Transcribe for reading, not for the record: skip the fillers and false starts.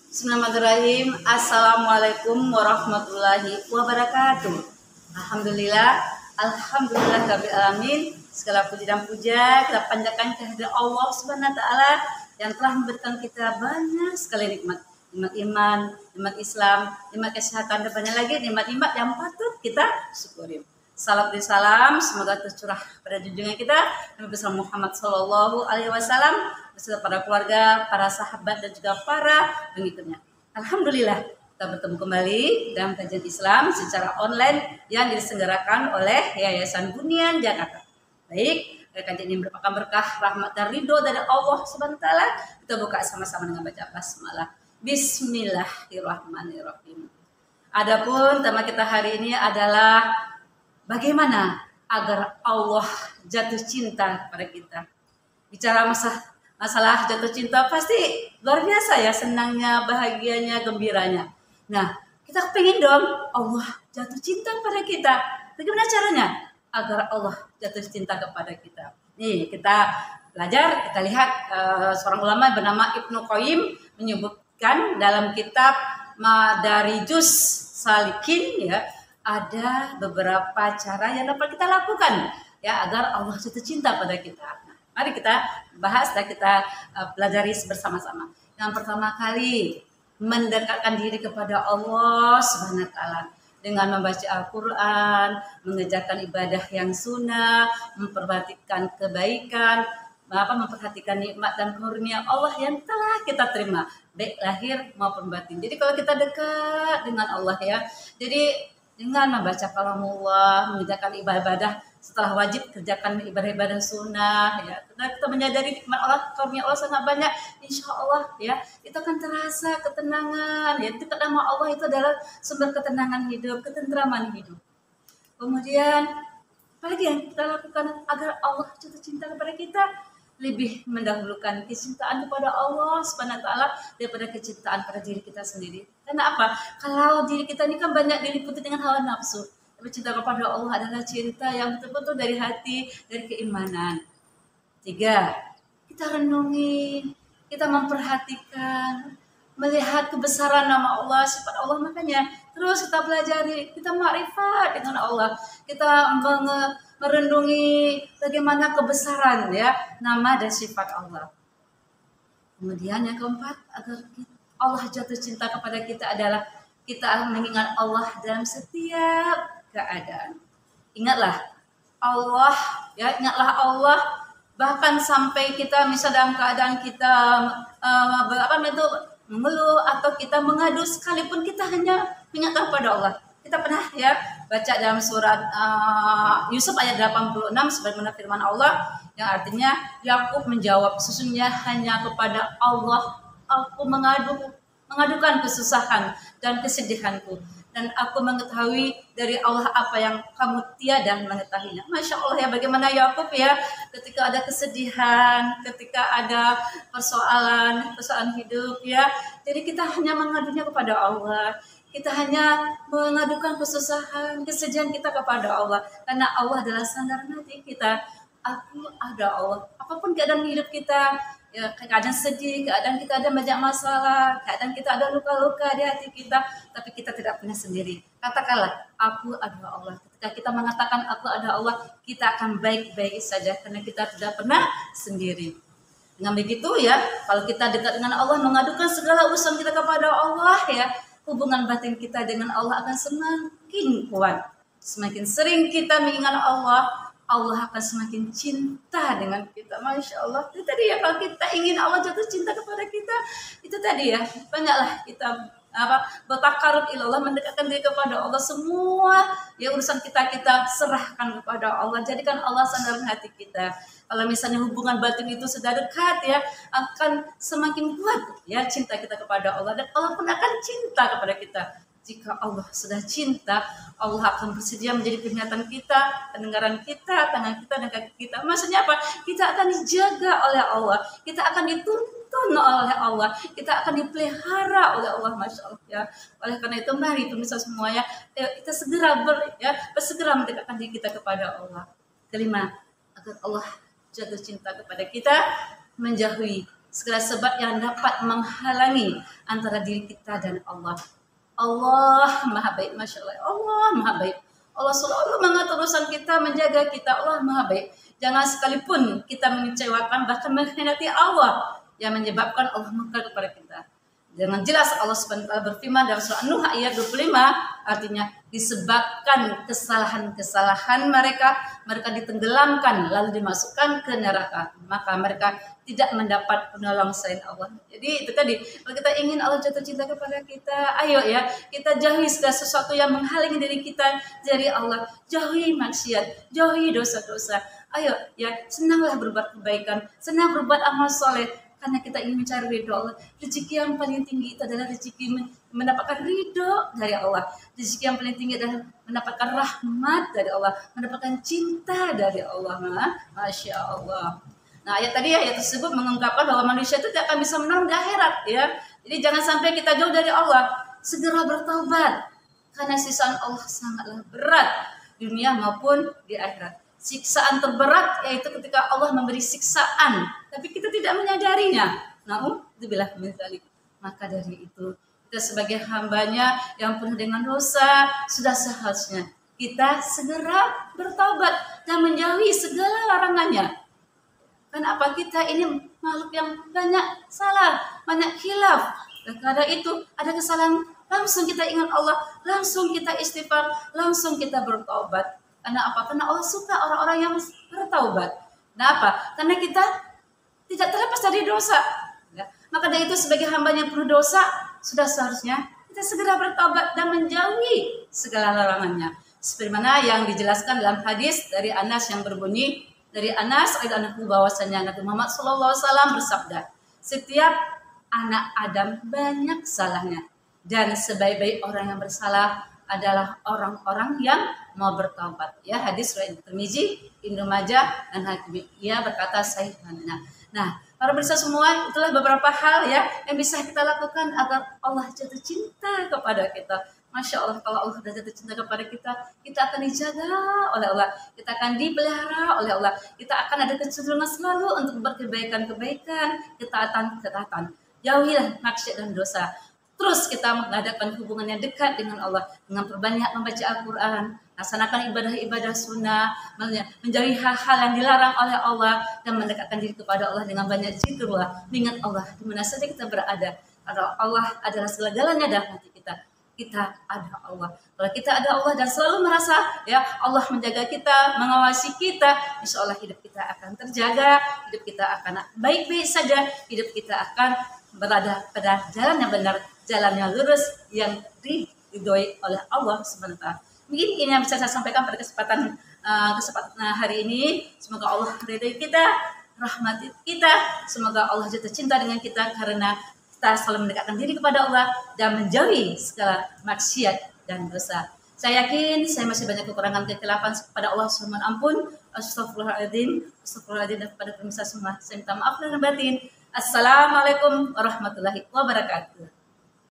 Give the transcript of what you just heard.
Bismillahirrahmanirrahim. Assalamualaikum warahmatullahi wabarakatuh. Alhamdulillah, alhamdulillah rabbil alamin. Segala puji dan puja kita panjatkan kehadirat Allah Subhanahu wa taala yang telah memberikan kita banyak sekali nikmat. Nikmat iman, nikmat Islam, nikmat kesehatan, dan banyak lagi nikmat-nikmat yang patut kita syukuri. Salam dan salam semoga tercurah pada junjungan kita Nabi besar Muhammad Sallallahu Alaihi Wasallam beserta para keluarga, para sahabat dan juga para pengikutnya. Alhamdulillah kita bertemu kembali dalam kajian Islam secara online yang diselenggarakan oleh Yayasan Bunian Jakarta. Baik, kajian ini merupakan berkah, rahmat dan ridho dari Allah Subhanahu wa taala. Kita buka sama-sama dengan baca basmalah. Bismillahirrahmanirrahim. Adapun tema kita hari ini adalah bagaimana agar Allah jatuh cinta kepada kita. Bicara masalah jatuh cinta pasti luar biasa ya, senangnya, bahagianya, gembiranya. Nah, kita pengen dong Allah jatuh cinta kepada kita. Bagaimana caranya agar Allah jatuh cinta kepada kita? Nih, kita belajar, kita lihat seorang ulama bernama Ibnu Qayyim menyebutkan dalam kitab Madarijus Salikin ya, ada beberapa cara yang dapat kita lakukan ya agar Allah jatuh cinta pada kita. Nah, mari kita bahas dan kita pelajari bersama-sama. Yang pertama kali, mendekatkan diri kepada Allah Subhanahu wa taala dengan membaca Al-Qur'an, mengerjakan ibadah yang sunnah, memperhatikan kebaikan, memperhatikan nikmat dan karunia Allah yang telah kita terima, baik lahir maupun batin. Jadi kalau kita dekat dengan Allah ya, jadi dengan membaca kalamullah, mengerjakan ibadah setelah wajib, kerjakan ibadah-ibadah sunnah ya. Kita menyadari nikmat Allah, karunia Allah sangat banyak, insya Allah ya, itu akan terasa ketenangan ya. Dekat sama Allah itu adalah sumber ketenangan hidup, ketentraman hidup. Kemudian apalagi yang kita lakukan agar Allah jatuh cinta kepada kita? Lebih mendahulukan kecintaan kepada Allah Subhanahu wa taala daripada kecintaan pada diri kita sendiri. Karena apa? Kalau diri kita ini kan banyak diliputi dengan hawa nafsu. Tapi cinta kepada Allah adalah cinta yang betul-betul dari hati, dari keimanan. 3, kita renungi, kita memperhatikan, melihat kebesaran nama Allah, sifat Allah, makanya terus kita pelajari, kita makrifat dengan Allah, kita merendungi bagaimana kebesaran ya nama dan sifat Allah. Kemudian yang keempat, agar Allah jatuh cinta kepada kita adalah kita mengingat Allah dalam setiap keadaan. Ingatlah Allah ya, ingatlah Allah bahkan sampai kita misal dalam keadaan kita mengeluh atau kita mengadu, sekalipun kita hanya mengingatkan kepada Allah. Kita pernah ya baca dalam surat Yusuf ayat 86 sebagaimana firman Allah yang artinya Yakub menjawab, sesungguhnya hanya kepada Allah aku mengadukan kesusahan dan kesedihanku, dan aku mengetahui dari Allah apa yang kamu tiada mengetahuinya. Masya Allah ya, bagaimana Yakub ya, ketika ada kesedihan, ketika ada persoalan hidup ya, jadi kita hanya mengadunya kepada Allah. Kita hanya mengadukan kesusahan, kesedihan kita kepada Allah. Karena Allah adalah sandaran hati kita. Aku ada Allah. Apapun keadaan hidup kita, ya, keadaan sedih, keadaan kita ada banyak masalah, keadaan kita ada luka-luka di hati kita, tapi kita tidak punya sendiri. Katakanlah, aku adalah Allah. Ketika kita mengatakan aku ada Allah, kita akan baik-baik saja karena kita tidak pernah sendiri. Dengan begitu ya, kalau kita dekat dengan Allah, mengadukan segala urusan kita kepada Allah ya, hubungan batin kita dengan Allah akan semakin kuat. Semakin sering kita mengingat Allah, Allah akan semakin cinta dengan kita. Masya Allah. Itu tadi ya, kalau kita ingin Allah jatuh cinta kepada kita, itu tadi ya, banyaklah kita bertakarub ilallah, mendekatkan diri kepada Allah. Semua ya urusan kita serahkan kepada Allah. Jadikan Allah sandaran hati kita. Kalau misalnya hubungan batin itu sudah dekat ya, akan semakin kuat ya cinta kita kepada Allah, dan Allah pun akan cinta kepada kita. Jika Allah sudah cinta, Allah akan bersedia menjadi penglihatan kita, pendengaran kita, tangan kita, dan kaki kita. Maksudnya apa? Kita akan dijaga oleh Allah, kita akan dituntun oleh Allah, kita akan dipelihara oleh Allah. Masya Allah ya. Oleh karena itu mari pemirsa semuanya, kita segera bersegera mendekatkan diri kita kepada Allah. 5, agar Allah jatuh cinta kepada kita, menjauhi segala sebab yang dapat menghalangi antara diri kita dan Allah. Allah Maha Baik, Masya Allah. Allah Maha Baik. Allah selalu mengatur urusan kita, menjaga kita. Allah Maha Baik. Jangan sekalipun kita mengecewakan, bahkan mengkhianati Allah yang menyebabkan Allah murka kepada kita. Dengan jelas Allah SWT berfirman dalam surah Nuh ayat 25, artinya disebabkan kesalahan-kesalahan mereka ditenggelamkan lalu dimasukkan ke neraka, maka mereka tidak mendapat penolong selain Allah. Jadi itu tadi, kalau kita ingin Allah jatuh cinta kepada kita, ayo ya, kita jauhi segala sesuatu yang menghalangi diri kita dari Allah, jauhi maksiat, jauhi dosa-dosa. Ayo ya, senanglah berbuat kebaikan, senang berbuat amal soleh, karena kita ingin mencari ridho Allah. Rezeki yang paling tinggi itu adalah rezeki mendapatkan ridho dari Allah. Rezeki yang paling tinggi adalah mendapatkan rahmat dari Allah, mendapatkan cinta dari Allah. Masya Allah. Nah, ayat tadi, ayat tersebut mengungkapkan bahwa manusia itu tidak akan bisa menang di akhirat, ya. Jadi jangan sampai kita jauh dari Allah. Segera bertaubat, karena siksaan Allah sangatlah berat di dunia maupun di akhirat. Siksaan terberat yaitu ketika Allah memberi siksaan, tapi kita tidak menyadarinya. Na'udzubillah min dzalik. Maka dari itu, kita sebagai hambanya yang penuh dengan dosa, sudah seharusnya kita segera bertaubat dan menjauhi segala larangannya. Kenapa kita ini makhluk yang banyak salah, banyak khilaf. Dan karena itu ada kesalahan, langsung kita ingat Allah, langsung kita istighfar, langsung kita bertaubat. Karena apa? Karena Allah suka orang-orang yang bertaubat. Kenapa? Karena kita tidak terlepas dari dosa. Ya. Maka dari itu sebagai hamba yang penuh dosa, sudah seharusnya kita segera bertaubat dan menjauhi segala larangannya. Seperti mana yang dijelaskan dalam hadis dari Anas yang berbunyi, dari Anas radhiyallahu anhu bahwasanya Nabi Muhammad SAW bersabda, setiap anak Adam banyak salahnya, dan sebaik-baik orang yang bersalah adalah orang-orang yang mau bertaubat. Ya, hadis riwayat Tirmizi, Ibnu Majah dan Hakim. Ia berkata sahih. Nah, para pemirsa semua, itulah beberapa hal ya yang bisa kita lakukan agar Allah jatuh cinta kepada kita. Masya Allah, kalau Allah sudah jatuh cinta kepada kita, kita akan dijaga oleh Allah, kita akan dipelihara oleh Allah, kita akan ada kecenderungan selalu untuk berkebaikan-kebaikan, ketaatan-ketaatan. Jauhilah maksiat dan dosa. Terus kita mengadakan hubungan yang dekat dengan Allah dengan perbanyak membaca Al-Quran, laksanakan ibadah-ibadah sunnah, menjauhi hal-hal yang dilarang oleh Allah, dan mendekatkan diri kepada Allah dengan banyak zikrullah, mengingat Allah di mana saja kita berada. Karena Allah adalah segala-galanya dalam hati kita. Kita ada Allah. Kalau kita ada Allah dan selalu merasa ya Allah menjaga kita, mengawasi kita, insya Allah hidup kita akan terjaga, hidup kita akan baik-baik saja, hidup kita akan berada pada jalan yang benar, jalan yang lurus, yang diridhoi oleh Allah SWT. Mungkin ini yang bisa saya sampaikan pada kesempatan hari ini. Semoga Allah ridhoi kita, rahmati kita. Semoga Allah jatuh cinta dengan kita karena kita selalu mendekatkan diri kepada Allah dan menjauhi segala maksiat dan dosa. Saya yakin saya masih banyak kekurangan kekhilapan kepada Allah, mohon ampun. Astagfirullahaladzim, dan kepada pemirsa semua saya minta maaf lahir dan batin. Assalamualaikum warahmatullahi wabarakatuh.